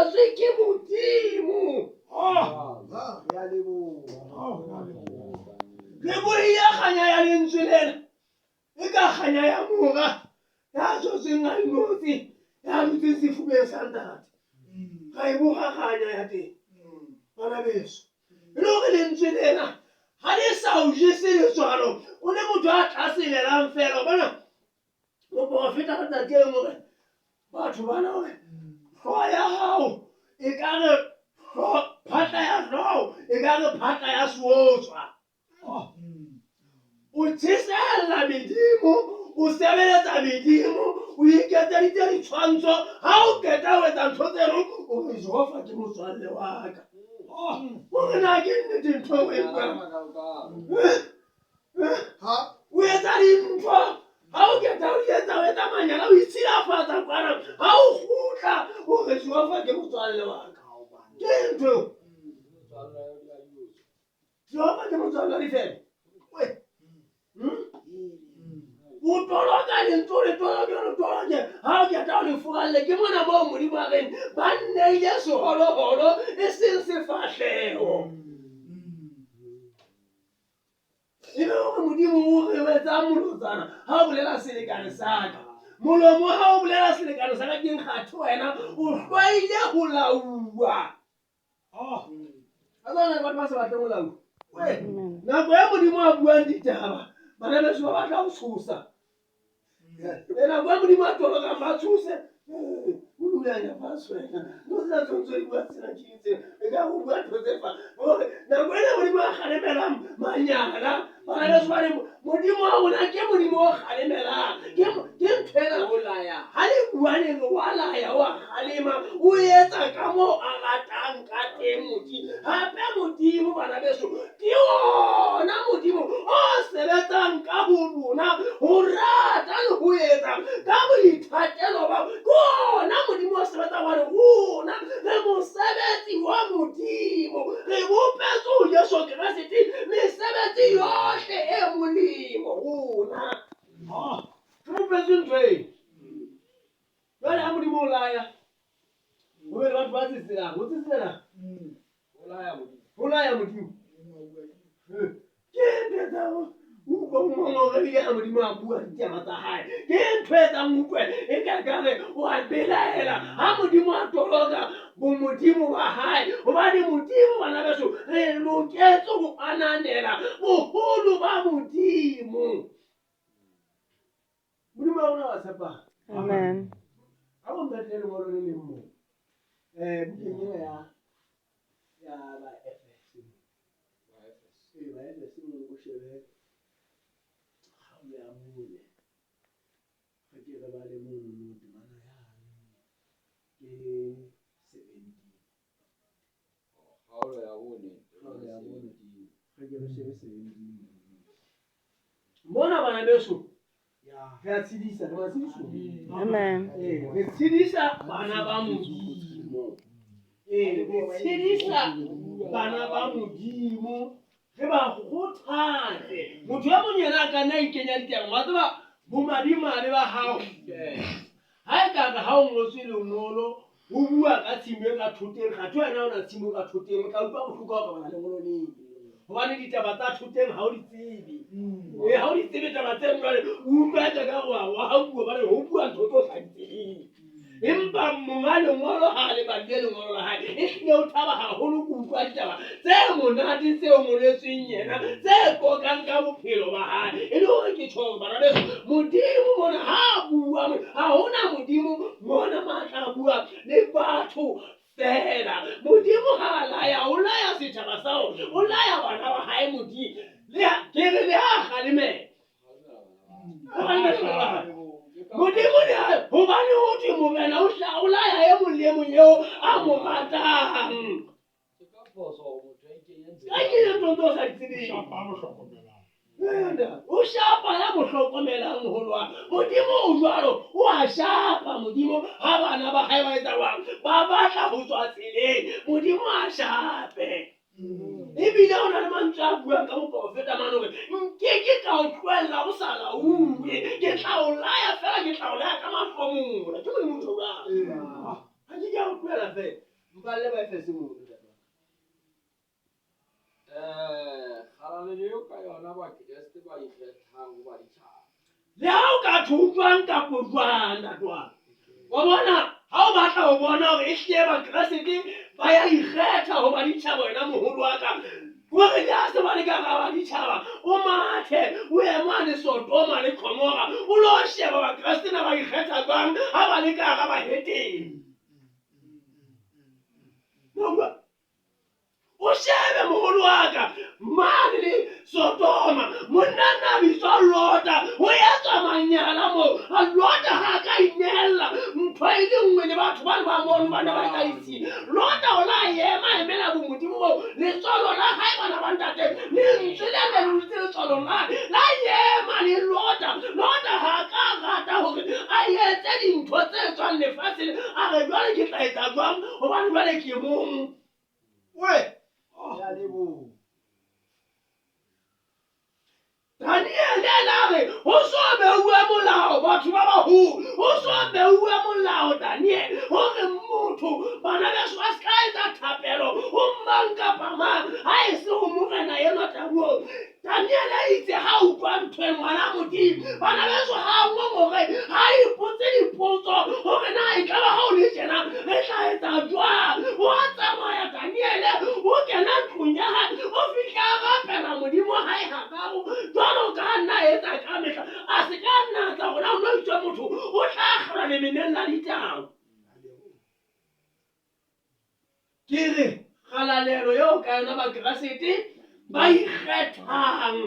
tswe ke Modimo. Re boia kganya ya lentswe lena e ka kganya ya mora ya tsotseng a inotse ya dutseng sefubeng sa ntate. Ga e boga kganya ya teng bana beso e le gore lentswe lena ga le sa o jese letswalo o le motho a tlaselelang fela o bona moprofeta ka tsatsi e gore batho bana gore hlooho ya hao e ka re phatla ya hlooho e ka re phatla ya seotswa. O tshesella medimo o sebeletsa medimo o iketseditse ditshwantsho ha o keta ho etsa ntho tseno o re Jehova ke motswalle wa ka. O re na ke nnete ntho eo e buang o etsa dintho ha o keta o etsa manyala o itshilafatsa kwana ha o kgutla o re Jehova ke motswalle wa ka. Ke ntho Jehova ke motswalle wa difeme o toloka lentswe le toloke ha o keta o le foralle ke mona moo Modimo a reng ba nneile seholoholo e seng sefahleho. E be hore Modimo o re wetsa molotsana ha o bolela selekane sa ka molomo ha o bolela selekane sa ka ke nkgathe wena o hlwaile ho laua. A tsona le batho ba se batle ho laua nako ya Modimo a buang ditaba bana beso ba batla ho tshosa nako ya Modimo a tolokang ba tshose o dulanya fatshe wena no tla tshwantsho di bua tsena ke itseng e ka go bua ntho tse fa gore nako ena Modimo a kgalemelang manyala bana beso ba Modimo a rona ke Modimo o kgalemelang ke ntho ena o laya ha le buane re wa laya o a kgalema o etsa ka moo a ratang ka teng hape Modimo bana beso ke ona Modimo o sebetsang ka ho lona ho rata le ho etsa ka boithatelo ba ke ona Modimo o sebetsang wa rona re mosebetsi wa Modimo re bopetse ho Jesu Kriste mesebetsi yohle e molemo rona re bopetse ntho e jwale ha Modimo o laya o be le batho ba tsitselang o tsitselang o laya Modimo ke ntho utlwe ha Modimo a bua ditaba tsa hae ke ntho e tsang utlwe e ka kare o a belaela ha Modimo a toloka bo Modimo wa hae hobane Modimo bana beso re loketse ho ananela boholo ba Modimo. Modimo wa rona wa tshepa. Amen. Ha o mmetle le ngolo le mo bukeng ya ba Efese ba Efese mo go shebe ha o ya mole ga ke re ba le mo temana ya ke 17 ga o ya bone ga ke re shebe 17 mona bana beso re a tshedisa re ba tshediso. Amen. Re tshedisa bana ba Modimo re tshedisa bana ba Modimo re ba kgothatse motho ya monyane a ka nna ikenya diteng wa tseba bomadimane ba hao ha e ka ha o ngotswe lengolo o bua ka tshimo e ka thoteng ga wena o na tshimo ka thoteng o tla utlwa bohloko ka bana lengolo leo hobane ditaba tsa thoteng ha o di tsebe ha o di tsebe taba tse jwale o utlwa ka wa ha bua ba re ho bua ntho tso sa tsebe empa monga lengolo ha le batle lengolo la hae e hlile o thaba haholo go utlwa ditaba tse monate tseo ngoletsweng yena tse kokang ka bophelo ba hae e le hore ke tjho bana beso Modimo mona ha bua ha hona Modimo mona matla a bua le batho fela. Modimo ha laya o laya setjhaba sao o laya bana ba hae Modimo ke re le ha kgalemela Modimo le hae hobane ho thwe morena o laya e mong le mong eo a mo ratang ka ke ntho sa di tsebeng o shapa ya mo hlokomelang ho lwa Modimo o jwalo o a shapa Modimo ha bana ba hae ba etsa jwang ba batla ho tswa tseleng Modimo a shape ebile o na le mantswe a buang ka moprofeta mane hore nke ka o tlohella o sa lauwe ke tla o laya fela ke tla o laya ka mahlomola ke Modimo o jwalo ha ke ka o tlohella fela Balle ba fese mo. Kgalale leo ka yona bakreste ba ikgethang ba ditjhaba. Le ha o ka thutwang ka potjwana tatwa. Wa bona ha o batla ho bona hore ehlile bakreste ba ya ikgetha ho ba ditjhaba wena moholo wa ka. Wa re ya se ba le ka ba ditjhaba o mathe o emane Sodoma le Gomora o lo sheba bakreste na ba ikgetha jwang ha ba le ka ga ba heteng. O shebe moholo wa ka mane le Sodoma monna na bitswa Lota o etsa manyala mo a Lota ha ka inella ntho e le nngwe le batho ba mono ba ba ka itse Lota o la yema emela bo modimo mo le tsolo la hae bana ba ntate le ntse le le tsolo la yema le Lota ha ka rata hore a etse dintho tse tswang lefatsheng a re jwale ke tla etsa jwang hobane jwale ke mong we ya lebo Daniel elare ho so beuwe molao batho ba baholo ho so beuwe molao Daniel hore motho bana ba so ska etsa thapelo ho mang kapa mang ha e se ho morena yena tabuo Daniel a itse ha o kwa ntwe ngwana modimo bana ba so ha ngongore ha ipotse dipotso hore na e tla ba ha o le tjena re tla etsa jwang o tsamaya Daniel o kena ntlong ya hae o fihla rapela modimo hae ha bao jwalo ka nna etsa ka mehla a se ka nna tsa rona o no itse motho o tla kgala le meneng la ditau ke re kgalalelo eo ka yona bakreste ba ikgethang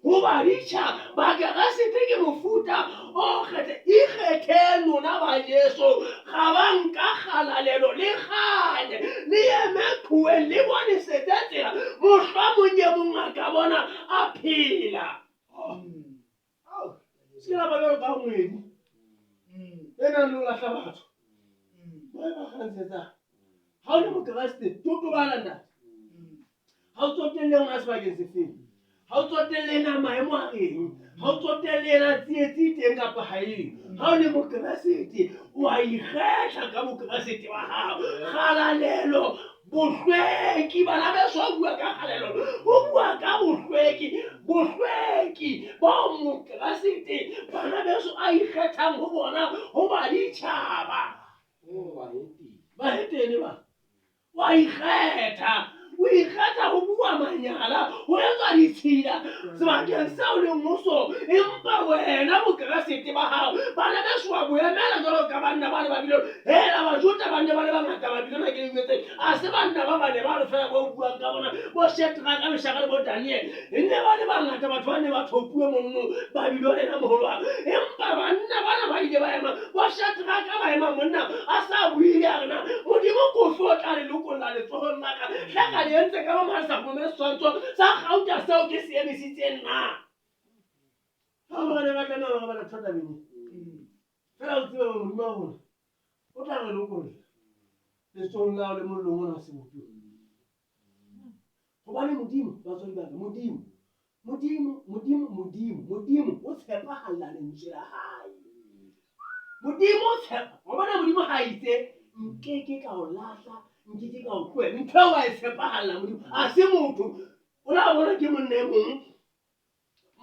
ho ba ditjhaba bakreste ke mofuta o ikgetheng lona ba Jesu ga ba nka kgalalelo le kgale le eme qhuweng le bone setsetsela mohlomong ye mong a ka bona a phela se la ba ka ngwedi e nang le ho lahla batho ba ba kgantsetsa ha o le mokreste totobala ntate ha o tsotelle ngwana sebakeng se feng ha o tsotelle na maemo a reng ha o tsotelle na tsietsi teng kapa ha eng ha o le mokreste wa ikgetha ka mokreste wa hao kgalalelo bohlweki bana ba so bua ka kgalalelo o bua ka bohlweki ba mokreste bana ba so a ikgethang ho bona ho ba ditjhaba ba hetene ba wa ikgetha o ikgetha ho bua manyala ho etsa ditshila sebakeng seo le mmuso empa wena mokreste ba hao bana ba so a boemela jwalo ka banna ba le babilo hela bajuta ba ne ba le bangata babilo na ke etse a se banna ba bane ba re fela bo buang ka bona bo Shadraka ka Meshaka le bo Daniel ne ba le bangata batho ba ne ba thopuwe monno babilo le na moholo wa empa banna bana ba ile ba ema bo Shadraka ba ema monna a sa buile a rena modimo ko fo tla le lokolla le tsohong la ka hlaka le entse ka ba masa go me swantso sa gauta seo ke se emisitseng na ha ba ne ba kana ba ba thota bini fela o tsebe modimo wa rona o tla re lokolla le tsohong la le mollo mona se motho hobane modimo ba tswa ba modimo o tshepahala lentswe la hae modimo o tshepa hobane modimo ha itse nkeke ka o lahla nkeke ka o tlohela ntho wa e tshepahala modimo a se motho o la bona ke monna e mong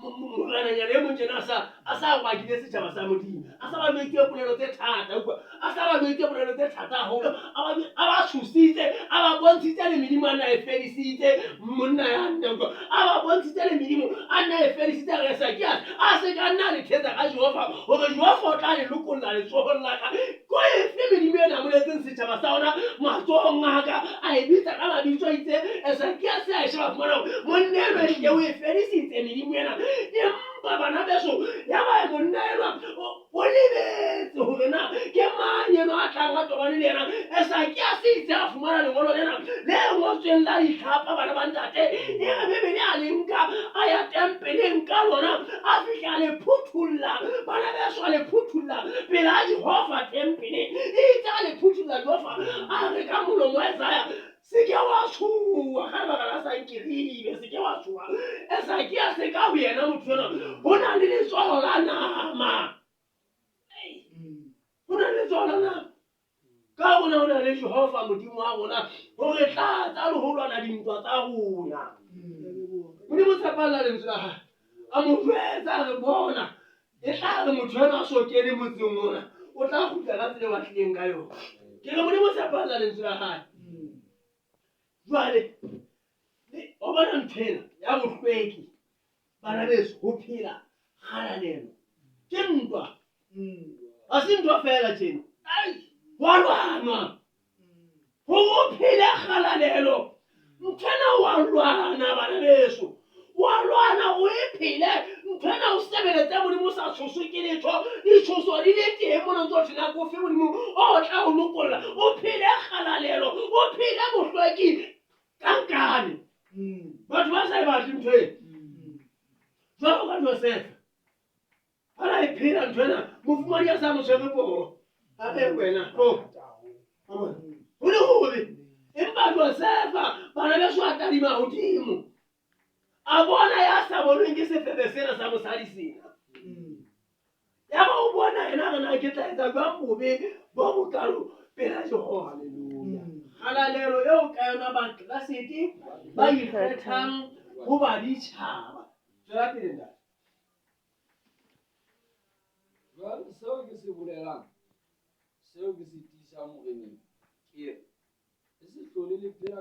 morananyana e mong tjena a sa bakile setjhaba sa modimo a sa ba metsi polelo tse thata a sa ba metsi polelo tse thata haholo a ba tshositse a ba bontshitse le medimo a nna e fedisitse monna ya nneko a ba bontshitse le medimo a nna e fedisitse re sa ke a se ka nna le thetsa ka Jehova hore Jehova o tla le lokolla letsohong la ka ko efe medimo e namoletseng setjhaba sa ona matsohong a ka a e bitsa ka mabitso a itse Esakia se a e sheba fumana monna eno e o e fedisitse medimo ena empa bana beso ya ba monna eno o lebetse hore na ke mang eno a tlang a tobane le yena Esakia se itse a fumana lengolo lena le ngotsweng la ditlhapa bana ba ntate e re bebele a le nka a ya tempeleng ka lona a fihla le phuthulla bana beso a le phuthulla pele a Jehova tempeleng e itse a le phuthulla Jehova a re ka molomo wa Isaiah se ke wa tshuwa ka baka la sankirile se ke wa tshuwa Esakia se ka ho yena motho yona ho na le letsoho la nama ho na le letsoho la nama ka bona ho na le Jehova modimo wa rona hore tlatsa le holwana dintwa tsa rona modimo tshepalla lentswe la hae a mo jwetsa re bona e tla re motho ena a so kene motseng mona o tla kgutla ka tsela wa tlileng ka yona ke re modimo tshepalla lentswe la hae jwale o bona nthwena ya bohlweki bana beso ho phela kgalalelo ke ntwa a se ntwa fela tjena wa lwanwa ho phela kgalalelo nthwena wa lwana bana beso wa lwana o e phele nthwena o sebeletse modimo sa tshoswe ke letho ditshoso di le teng mona ntse o thena kofe modimo o tla o lokolla o phele kgalalelo o phele bohlweki kankane batho ba sa e batle nthwena jwalo ka Josefa ala e phela nthwena mofumane ya sa mo tshwere poho a re wena ho le hole empa Josefa bana beso a tadima hodimo a bona ya sa bonweng ke sefebe sena sa mosadi sena ya ba o bona ena re na ke tla etsa jwang bobe bo bokalo pela Jehova haleluya kgalalelo eo ka yona baklasete ba ikgethang ho baditjhaba tswela pele ntate jwale seo ke se bolelang seo ke se tiisang moreneng ke re e se hlole le phela